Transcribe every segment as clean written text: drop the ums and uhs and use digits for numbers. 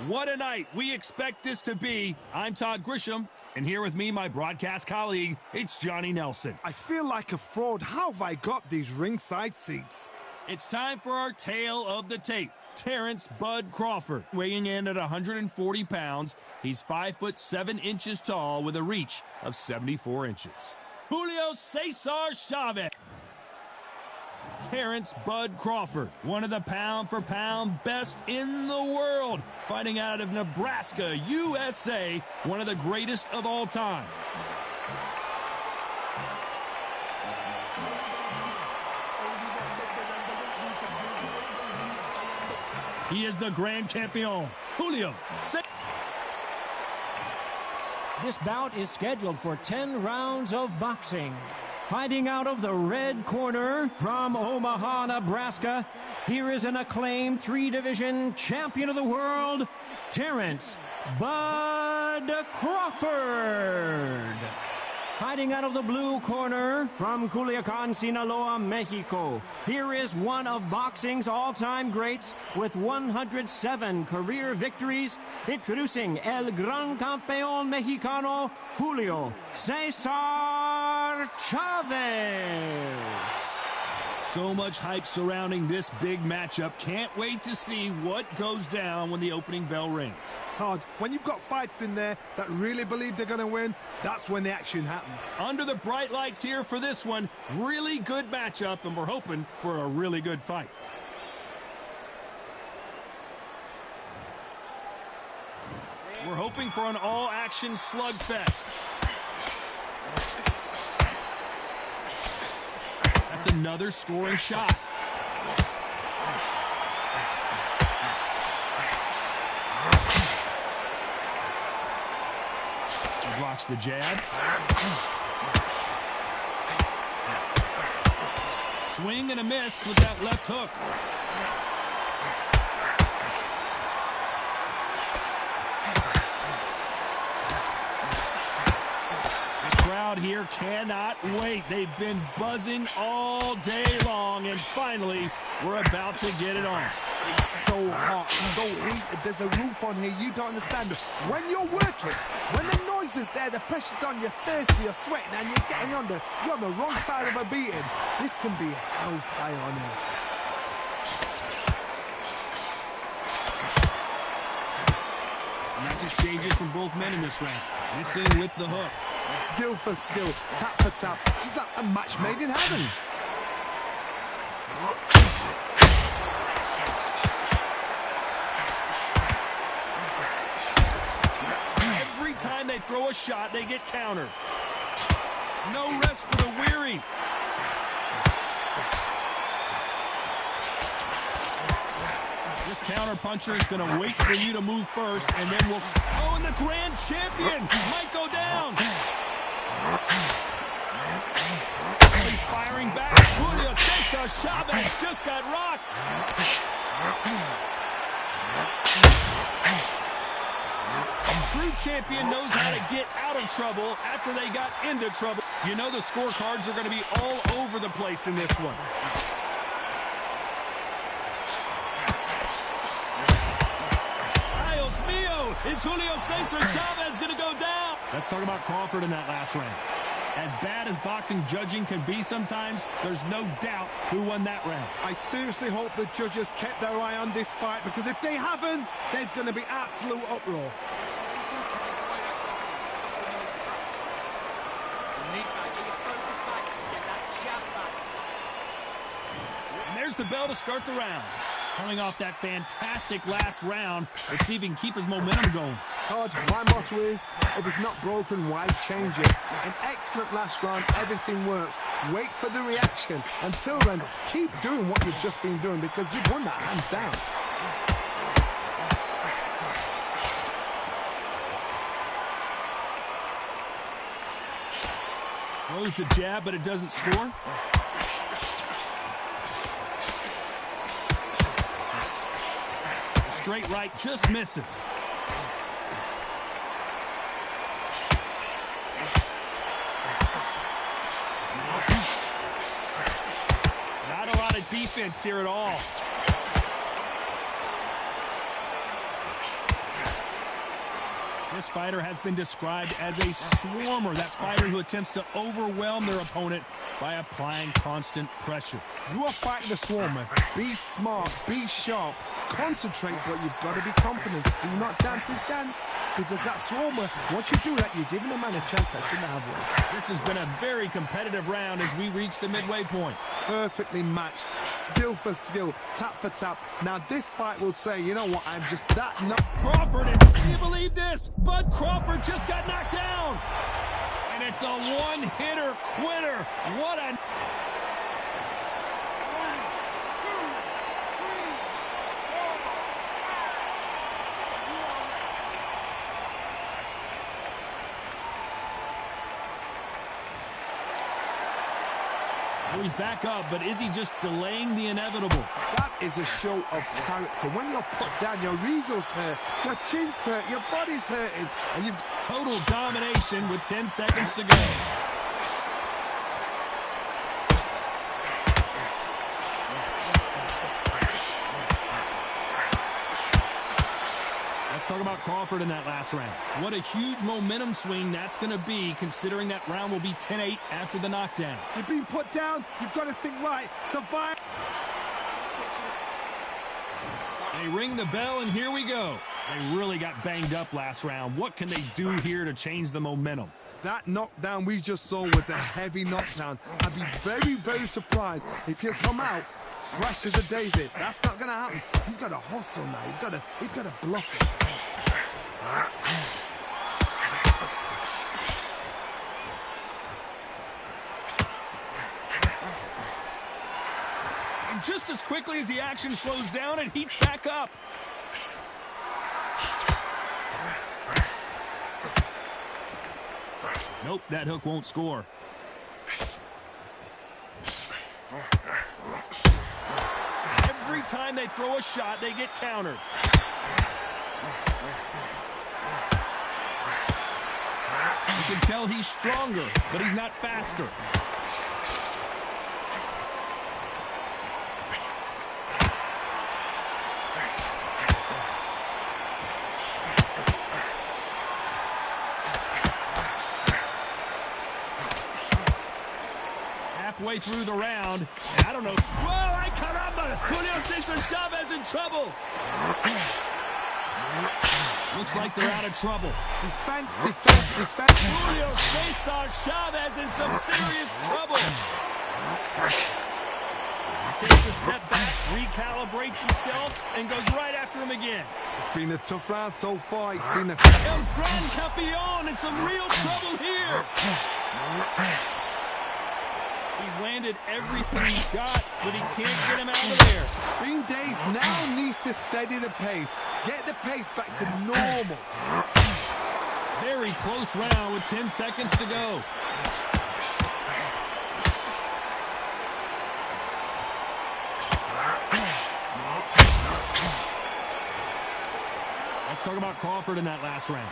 What a night we expect this to be. I'm Todd Grisham, and here with me, my broadcast colleague, it's Johnny Nelson. I feel like a fraud. How have I got these ringside seats? It's time for our tale of the tape. Terrence "Bud" Crawford, weighing in at 140 pounds. He's 5'7" tall with a reach of 74 inches. Julio Cesar Chavez. Terrence "Bud" Crawford, one of the pound-for-pound best in the world, fighting out of Nebraska, USA, one of the greatest of all time. He is the Grand Campeon, Julio Cesar. This bout is scheduled for 10 rounds of boxing. Fighting out of the red corner from Omaha, Nebraska, here is an acclaimed three-division champion of the world, Terrence "Bud" Crawford. Fighting out of the blue corner from Culiacan, Sinaloa, Mexico, here is one of boxing's all-time greats with 107 career victories, introducing El Gran Campeón Mexicano, Julio Cesar Chavez. So much hype surrounding this big matchup. Can't wait to see what goes down when the opening bell rings. Todd, when you've got fights in there that really believe they're going to win, that's when the action happens. Under the bright lights here for this one, really good matchup, and we're hoping for a really good fight. We're hoping for an all-action slugfest. That's another scoring shot. He blocks the jab. Swing and a miss with that left hook. Here cannot wait. They've been buzzing all day long, and finally we're about to get it on. It's so hot, so heated. There's a roof on here. You don't understand. When you're working, when the noise is there, the pressure's on, you're thirsty, you're sweating, and you're on the wrong side of a beating. This can be hellfire on here. And that just changes from both men in this round. Missing with the hook. Skill for skill, tap for tap. She's like a match made in heaven. Every time they throw a shot, they get countered. No rest for the weary. This counter puncher is going to wait for you to move first, and then we'll... Oh, and the grand champion might go down. He's firing back. Julio Cesar Chavez just got rocked. A true champion knows how to get out of trouble after they got into trouble. You know the scorecards are going to be all over the place in this one. Dios mío, is Julio Cesar Chavez going to go down? Let's talk about Crawford in that last round. As bad as boxing judging can be sometimes, there's no doubt who won that round. I seriously hope the judges kept their eye on this fight, because if they haven't, there's going to be absolute uproar. And there's the bell to start the round. Coming off that fantastic last round, let's see if he can keep his momentum going. Todd, my motto is, if it's not broken, why change it? An excellent last round, everything works. Wait for the reaction. Until then, keep doing what you've just been doing, because you've won that hands down. Throws the jab, but it doesn't score. Straight right just misses. Not a lot of defense here at all. This fighter has been described as a swarmer, that fighter who attempts to overwhelm their opponent by applying constant pressure. You are fighting a swarmer. Be smart, be sharp, concentrate, but you've got to be confident. Do not dance his dance, because that swarmer, once you do that, you're giving a man a chance that shouldn't have one. This has been a very competitive round as we reach the midway point. Perfectly matched, skill for skill, tap for tap. Now this fight will say, you know what, I'm just that not... Crawford, and can you believe this? Bud Crawford just got knocked down. And it's a one-hitter quitter. What a... So he's back up, but is he just delaying the inevitable? That is a show of character. When you're put down, your ego's hurt, your chin's hurt, your body's hurting, and you've... Total domination with 10 seconds to go. Let's talk about Crawford in that last round. What a huge momentum swing that's going to be, considering that round will be 10-8 after the knockdown. You've been put down, you've got to think right, survive. They ring the bell, and here we go. They really got banged up last round. What can they do here to change the momentum? That knockdown we just saw was a heavy knockdown. I'd be very, very surprised if he'll come out fresh as a daisy. That's not going to happen. He's got to hustle now. He's got to bluff it. And just as quickly as the action slows down, it heats back up. Nope, that hook won't score. Every time they throw a shot, they get countered. You can tell he's stronger, but he's not faster. Halfway through the round, and I don't know. Whoa, ay caramba! Julio Cesar Chavez in trouble. Looks like they're out of trouble. Defense. Julio Cesar Chavez in some serious trouble. He takes a step back, recalibrates himself, and goes right after him again. It's been a tough round so far. It's been a... El Gran Campeon in some real trouble here. He's landed everything he's got, but he can't get him out of there. Bean Days now needs to steady the pace. Get the pace back to normal. Very close round with 10 seconds to go. Let's talk about Crawford in that last round.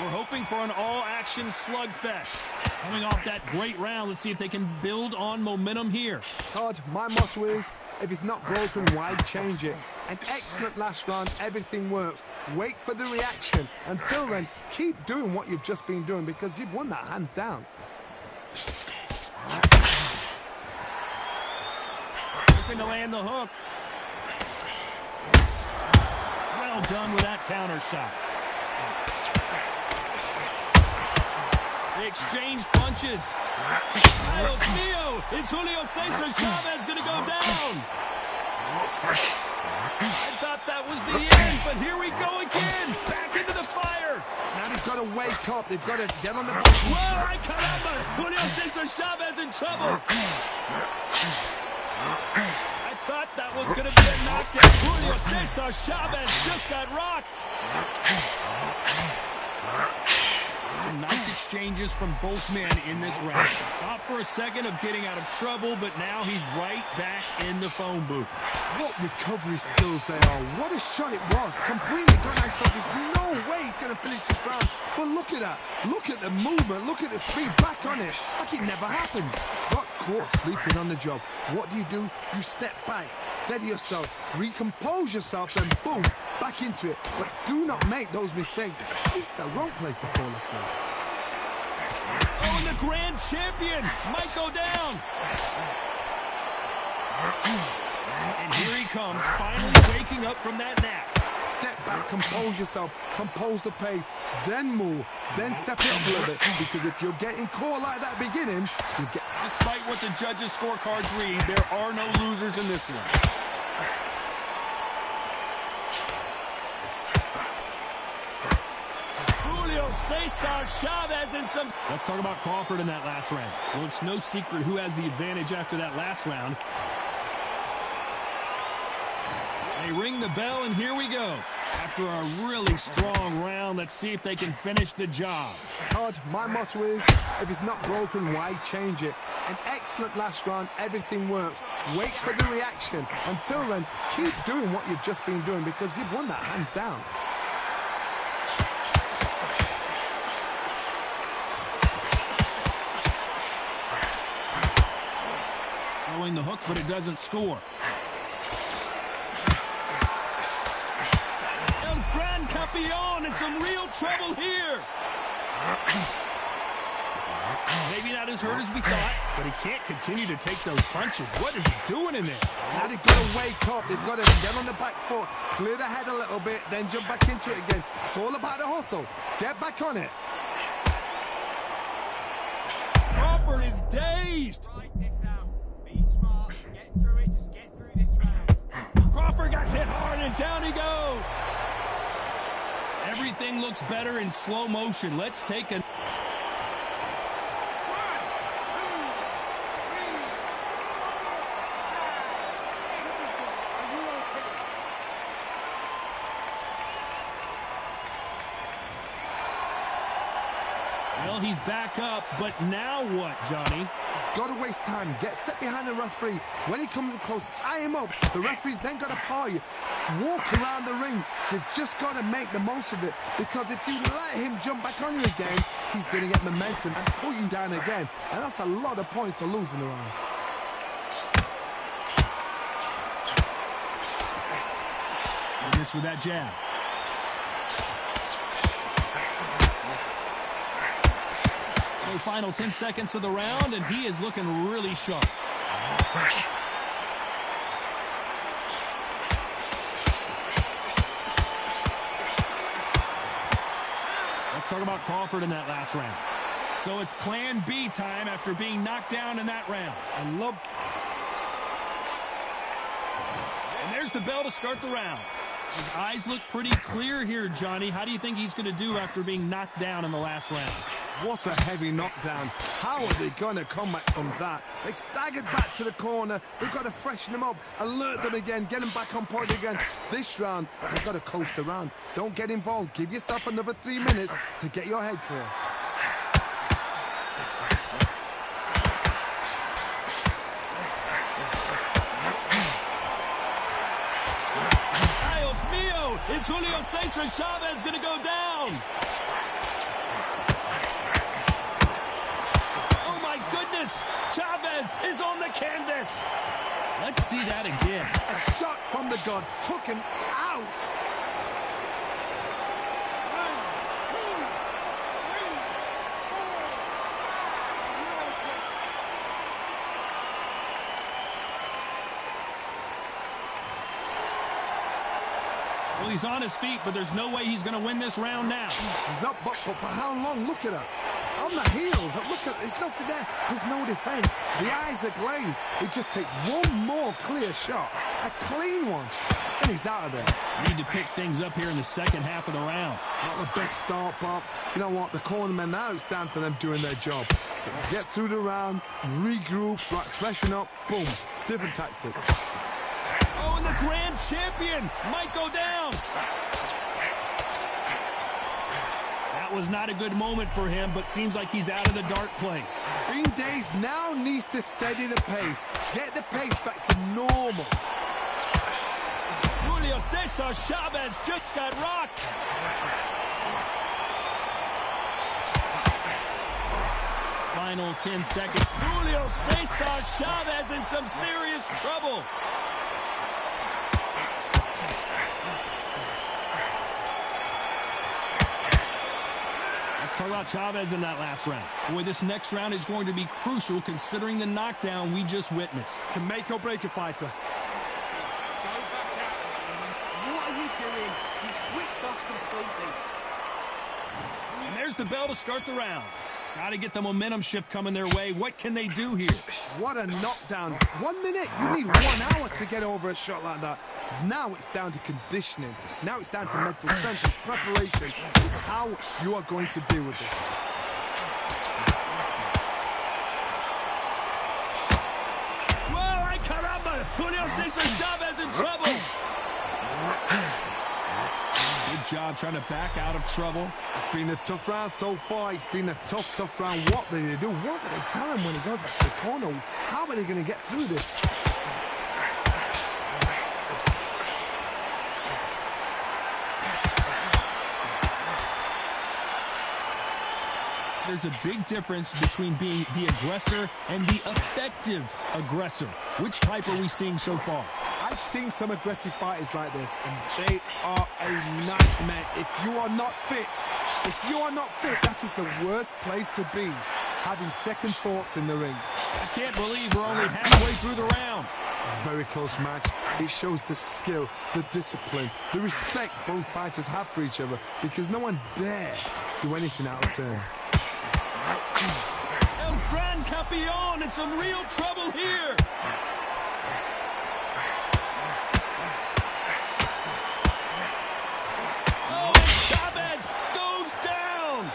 We're hoping for an all-action slugfest. Coming off that great round, let's see if they can build on momentum here. Todd, my motto is, if it's not broken, why change it? An excellent last round, everything works. Wait for the reaction. Until then, keep doing what you've just been doing because you've won that hands down. Looking to land the hook. Well done with that counter shot. They exchange punches. Dios mío! Is Julio Cesar Chavez going to go down? I thought that was the end, but here we go again. Back into the fire. Now they've got to wake up. They've got to get on the... Whoa, ay caramba! Julio Cesar Chavez in trouble. I thought that was going to be a knockdown. Julio Cesar Chavez just got rocked. Some nice exchanges from both men in this round. Thought for a second of getting out of trouble, but now he's right back in the phone booth. What recovery skills they are. What a shot it was. Completely gone. I thought there's no way he's going to finish this round. But look at that. Look at the movement. Look at the speed. Back on it. Like it never happened. Got caught sleeping on the job. What do? You step back, steady yourself, recompose yourself, then boom, back into it. But do not make those mistakes. This is the wrong place to fall asleep. Oh, and the grand champion might go down. And here he comes, finally waking up from that nap. Step back, compose yourself, compose the pace, then move, then step it up a little bit. Because if you're getting caught like that beginning, you get... Despite what the judges' scorecards read, there are no losers in this one. Cesar Chavez and some... Let's talk about Crawford in that last round. Well, it's no secret who has the advantage after that last round. They ring the bell, and here we go. After a really strong round, let's see if they can finish the job. Todd, my motto is, if it's not broken, why change it? An excellent last round, everything works. Wait for the reaction. Until then, keep doing what you've just been doing because you've won that hands down. Throwing the hook, but it doesn't score. El Gran Campeon in some real trouble here. Maybe not as hurt as we thought, but he can't continue to take those punches. What is he doing in there? Now they've got to wake up. They've got to get on the back foot, clear the head a little bit, then jump back into it again. It's all about the hustle. Get back on it. Crawford is dazed. Crawford got hit hard, and down he goes. Everything looks better in slow motion. Let's take a... Well, he's back up, but now what, Johnny? He's got to waste time. Step behind the referee. When he comes close, tie him up. The referee's then got to paw you. Walk around the ring. You've just got to make the most of it. Because if you let him jump back on you again, he's going to get momentum and pull you down again. And that's a lot of points to lose in the round. And this with that jab. So final 10 seconds of the round, and he is looking really sharp. Let's talk about Crawford in that last round. So it's plan B time after being knocked down in that round. And there's the bell to start the round. His eyes look pretty clear here, Johnny. How do you think he's going to do after being knocked down in the last round? What a heavy knockdown. How are they going to come back from that? They staggered back to the corner. They've got to freshen them up, alert them again, get them back on point again. This round, they've got to coast around. Don't get involved. Give yourself another 3 minutes to get your head clear. Is Julio Cesar Chavez going to go down? Oh, my goodness. Chavez is on the canvas. Let's see that again. A shot from the gods took him out. 1, 2, 3, 4. Well, he's on his feet, but there's no way he's going to win this round now. He's up, but for how long? Look at her. On the heels. Look at, there's nothing there. There's no defense. The eyes are glazed. It just takes one more clear shot. A clean one. And he's out of there. Need to pick things up here in the second half of the round. Not the best start, but you know what? The cornermen now, it's down to them doing their job. Get through the round, regroup, right, freshen up, boom. Different tactics. Oh, and the grand champion might go down. That was not a good moment for him, but seems like he's out of the dark place. Green Days now needs to steady the pace. Get the pace back to normal. Julio Cesar Chavez just got rocked. final 10 seconds. Julio Cesar Chavez in some serious trouble. Let's talk about Chavez in that last round. Boy, this next round is going to be crucial considering the knockdown we just witnessed. Can make or break a fighter. What are you doing? You switched off completely. And there's the bell to start the round. Got to get the momentum shift coming their way. What can they do here? What a knockdown. 1 minute, you need 1 hour to get over a shot like that. Now it's down to conditioning. Now it's down to mental strength and preparation. It's how you are going to deal with this. Whoa, ay caramba! Julio Cesar Chavez in trouble! Good job trying to back out of trouble. It's been a tough round so far. It's been a tough round. What do they do? What do they tell him when he goes back to the corner? How are they going to get through this? There's a big difference between being the aggressor and the effective aggressor. Which type are we seeing so far? I've seen some aggressive fighters like this, and they are a nightmare. If you are not fit, that is the worst place to be, having second thoughts in the ring. I can't believe we're only halfway through the round. Very close match. It shows the skill, the discipline, the respect both fighters have for each other, because no one dare do anything out of turn. El Gran Campeón in some real trouble here. Oh, Chavez goes down.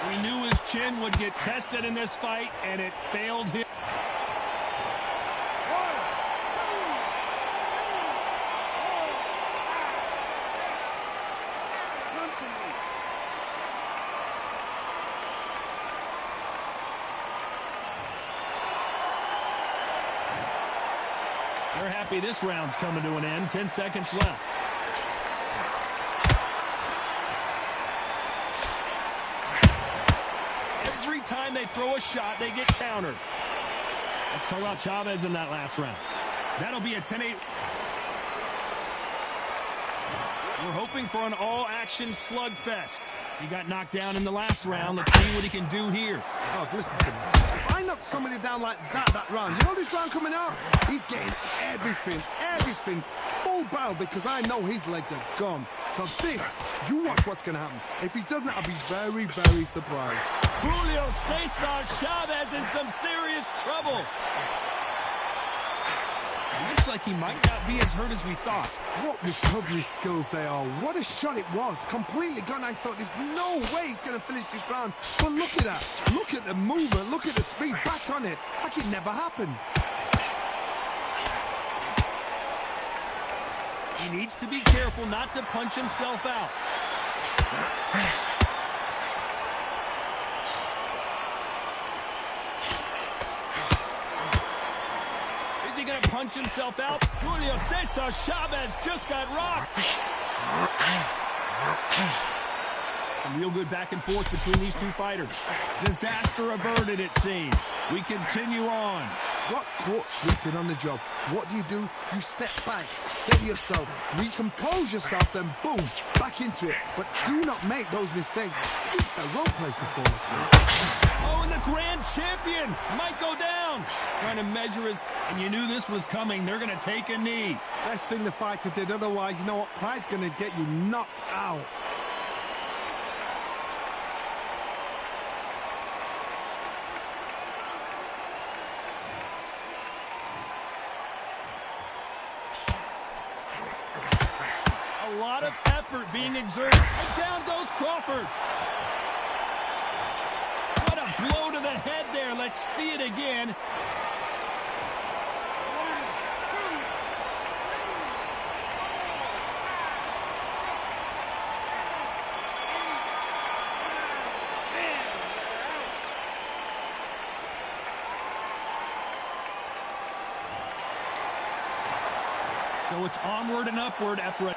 We knew his chin would get tested in this fight, and it failed him. They're happy this round's coming to an end. 10 seconds left. Every time they throw a shot, they get countered. Let's talk about Chavez in that last round. That'll be a 10-8. We're hoping for an all-action slugfest. He got knocked down in the last round. Let's see what he can do here. Oh, listen to me. If I knock somebody down like that round, you know this round coming out? He's getting everything, full barrel, because I know his legs are gone. So this, you watch what's going to happen. If he doesn't, I'll be very, very surprised. Julio Cesar Chavez in some serious trouble. Looks like he might not be as hurt as we thought. What recovery skills they are. What a shot it was. Completely gone. I thought there's no way he's going to finish this round. But look at that. Look at the movement. Look at the speed. Back on it. Like it never happened. He needs to be careful not to punch himself out. Is he going to punch himself out? Julio Cesar Chavez just got rocked. Some real good back and forth between these two fighters. Disaster averted, it seems. We continue on. Got caught sleeping on the job. What do? You step back, steady yourself, recompose yourself, then boom, back into it. But do not make those mistakes. This is the wrong place to fall asleep. Oh, and the grand champion might go down. Trying to measure his... And you knew this was coming. They're going to take a knee. Best thing the fighter did. Otherwise, you know what? Pride's going to get you knocked out. A lot of effort being exerted. And down goes Crawford. What a blow to the head there. Let's see it again. So it's onward and upward after a...